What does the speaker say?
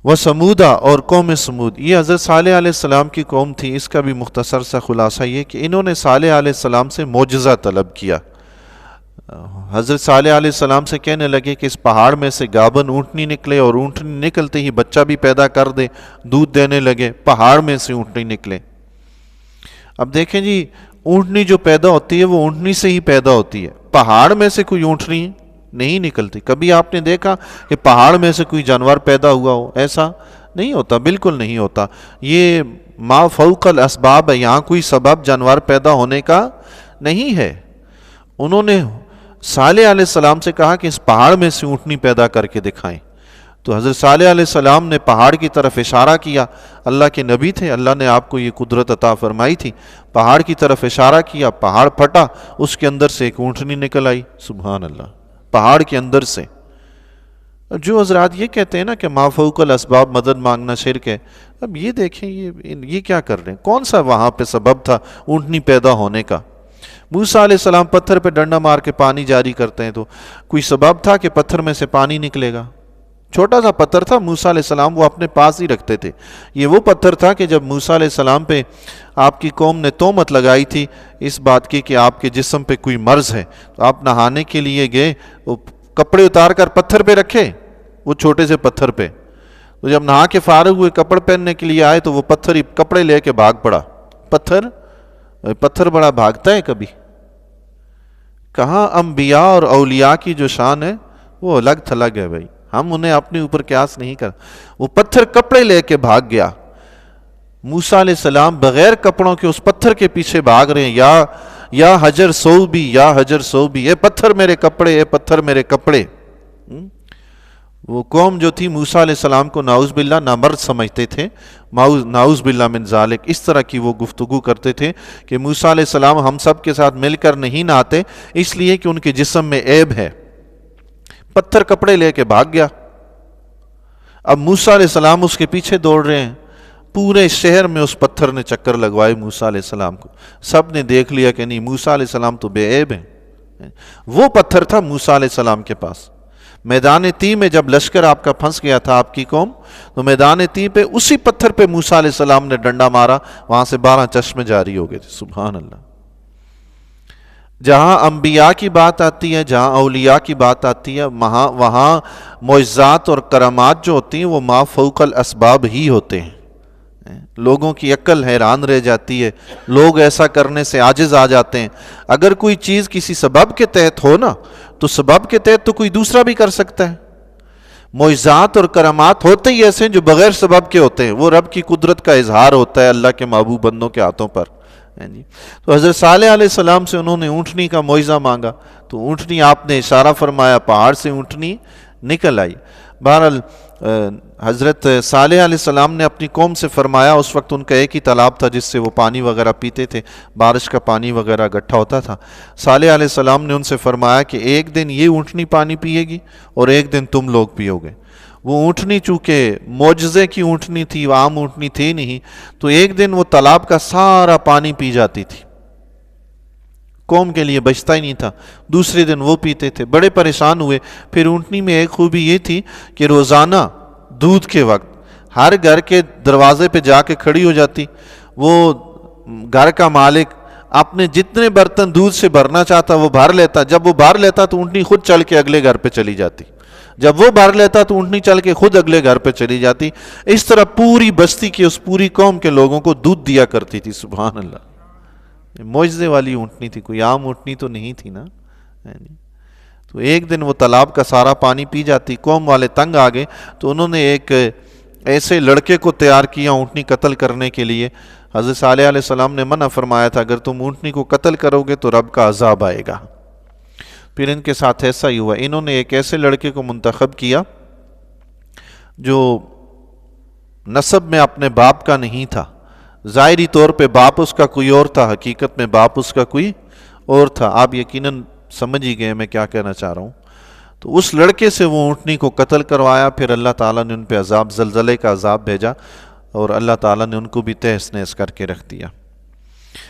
وہ سمودا اور قوم سمود، یہ حضرت صالح علیہ السلام کی قوم تھی۔ اس کا بھی مختصر سا خلاصہ یہ کہ انہوں نے صالح علیہ السلام سے معجزہ طلب کیا۔ حضرت صالح علیہ السلام سے کہنے لگے کہ اس پہاڑ میں سے گابن اونٹنی نکلے، اور اونٹنی نکلتے ہی بچہ بھی پیدا کر دے، دودھ دینے لگے، پہاڑ میں سے اونٹنی نکلے۔ اب دیکھیں جی، اونٹنی جو پیدا ہوتی ہے وہ اونٹنی سے ہی پیدا ہوتی ہے، پہاڑ میں سے کوئی اونٹنی نہیں نکلتی۔ کبھی آپ نے دیکھا کہ پہاڑ میں سے کوئی جانور پیدا ہوا ہو؟ ایسا نہیں ہوتا، بالکل نہیں ہوتا۔ یہ ما فوق الاسباب ہے، یہاں کوئی سبب جانور پیدا ہونے کا نہیں ہے۔ انہوں نے صالح علیہ السلام سے کہا کہ اس پہاڑ میں سے اونٹنی پیدا کر کے دکھائیں، تو حضرت صالح علیہ السلام نے پہاڑ کی طرف اشارہ کیا۔ اللہ کے نبی تھے، اللہ نے آپ کو یہ قدرت عطا فرمائی تھی۔ پہاڑ کی طرف اشارہ کیا، پہاڑ پھٹا، اس کے اندر سے ایک اونٹنی نکل آئی۔ سبحان اللہ، پہاڑ کے اندر سے۔ جو حضرات یہ کہتے ہیں نا کہ ما فوق الاسباب مدد مانگنا شرک ہے، اب یہ دیکھیں یہ کیا کر رہے ہیں؟ کون سا وہاں پہ سبب تھا اونٹنی پیدا ہونے کا؟ موسیٰ علیہ السلام پتھر پہ ڈنڈا مار کے پانی جاری کرتے ہیں، تو کوئی سبب تھا کہ پتھر میں سے پانی نکلے گا؟ چھوٹا سا پتھر تھا، موسیٰ علیہ السلام وہ اپنے پاس ہی رکھتے تھے۔ یہ وہ پتھر تھا کہ جب موسیٰ علیہ السلام پہ آپ کی قوم نے تہمت لگائی تھی اس بات کی کہ آپ کے جسم پہ کوئی مرض ہے، تو آپ نہانے کے لیے گئے، وہ کپڑے اتار کر پتھر پہ رکھے، وہ چھوٹے سے پتھر پہ، تو جب نہا کے فارغ ہوئے کپڑے پہننے کے لیے آئے تو وہ پتھر ہی کپڑے لے کے بھاگ پڑا۔ پتھر بڑا بھاگتا ہے کبھی؟ کہاں انبیاء اور اولیاء کی جو شان ہے وہ الگ تھلگ ہے بھائی، ہم انہیں اپنے اوپر قیاس نہیں کر۔ وہ پتھر کپڑے لے کے بھاگ گیا۔ موسیٰ علیہ السلام بغیر کپڑوں کے اس پتھر کے پیچھے بھاگ رہے ہیں، یا حجر صوبی، یا حجر صوبی، اے پتھر میرے کپڑے، اے پتھر میرے کپڑے۔ وہ قوم جو تھی موسیٰ علیہ السلام کو نعوذ باللہ نامرد سمجھتے تھے، نعوذ باللہ من ذالک، اس طرح کی وہ گفتگو کرتے تھے کہ موسیٰ علیہ السلام ہم سب کے ساتھ مل کر نہیں نہاتے اس لیے کہ ان کے جسم میں عیب ہے۔ پتھر کپڑے لے کے بھاگ گیا۔ اب موسیٰ علیہ السلام اس کے پیچھے دوڑ رہے ہیں، پورے شہر میں اس پتھر نے چکر لگوائے موسیٰ علیہ السلام کو، سب نے دیکھ لیا کہ نہیں، موسیٰ علیہ السلام تو بے عیب ہیں۔ وہ پتھر تھا موسیٰ علیہ السلام کے پاس۔ میدان تی میں جب لشکر آپ کا پھنس گیا تھا، آپ کی قوم، تو میدان تی پہ اسی پتھر پہ موسیٰ علیہ السلام نے ڈنڈا مارا، وہاں سے 12 چشمے جاری ہو گئے تھے۔ سبحان اللہ۔ جہاں انبیاء کی بات آتی ہے، جہاں اولیاء کی بات آتی ہے، وہاں معجزات اور کرامات جو ہوتی ہیں وہ ما فوق الاسباب ہی ہوتے ہیں۔ لوگوں کی عقل حیران رہ جاتی ہے، لوگ ایسا کرنے سے عاجز آ جاتے ہیں۔ اگر کوئی چیز کسی سبب کے تحت ہو نا، تو سبب کے تحت تو کوئی دوسرا بھی کر سکتا ہے۔ معجزات اور کرامات ہوتے ہی ایسے ہیں جو بغیر سبب کے ہوتے ہیں، وہ رب کی قدرت کا اظہار ہوتا ہے اللہ کے محبوب بندوں کے ہاتھوں پر۔ تو حضرت صالح علیہ السلام سے انہوں نے اونٹنی کا معجزہ مانگا، تو اونٹنی آپ نے اشارہ فرمایا، پہاڑ سے اونٹنی نکل آئی۔ بہرحال حضرت صالح علیہ السلام نے اپنی قوم سے فرمایا، اس وقت ان کا ایک ہی تالاب تھا جس سے وہ پانی وغیرہ پیتے تھے، بارش کا پانی وغیرہ اکٹھا ہوتا تھا۔ صالح علیہ السلام نے ان سے فرمایا کہ ایک دن یہ اونٹنی پانی پیے گی اور ایک دن تم لوگ پیو گے۔ وہ اونٹنی چونکہ معجزے کی اونٹنی تھی، عام اونٹنی تھی نہیں، تو ایک دن وہ تالاب کا سارا پانی پی جاتی تھی، قوم کے لیے بچتا ہی نہیں تھا۔ دوسرے دن وہ پیتے تھے، بڑے پریشان ہوئے۔ پھر اونٹنی میں ایک خوبی یہ تھی کہ روزانہ دودھ کے وقت ہر گھر کے دروازے پہ جا کے کھڑی ہو جاتی۔ وہ گھر کا مالک اپنے جتنے برتن دودھ سے بھرنا چاہتا وہ بھر لیتا، جب وہ بھر لیتا تو اونٹنی خود چل کے اگلے گھر پہ چلی جاتی، جب وہ بھر لیتا تو اونٹنی چل کے خود اگلے گھر پہ چلی جاتی۔ اس طرح پوری بستی کی، اس پوری قوم کے لوگوں کو دودھ دیا کرتی تھی۔ سبحان اللہ، معجزے والی اونٹنی تھی، کوئی عام اونٹنی تو نہیں تھی نا۔ تو ایک دن وہ تالاب کا سارا پانی پی جاتی، قوم والے تنگ آ گئے، تو انہوں نے ایک ایسے لڑکے کو تیار کیا اونٹنی قتل کرنے کے لیے۔ حضرت صالح علیہ السلام نے منع فرمایا تھا اگر تم اونٹنی کو قتل کرو گے تو رب کا عذاب آئے گا۔ پھر ان کے ساتھ ایسا ہی ہوا، انہوں نے ایک ایسے لڑکے کو منتخب کیا جو نسب میں اپنے باپ کا نہیں تھا، ظاہری طور پہ باپ اس کا کوئی اور تھا، حقیقت میں باپ اس کا کوئی اور تھا۔ آپ یقیناً سمجھ ہی گئے میں کیا کہنا چاہ رہا ہوں۔ تو اس لڑکے سے وہ اونٹنی کو قتل کروایا، پھر اللہ تعالیٰ نے ان پہ عذاب، زلزلے کا عذاب بھیجا، اور اللہ تعالیٰ نے ان کو بھی تہس نہس کر کے رکھ دیا۔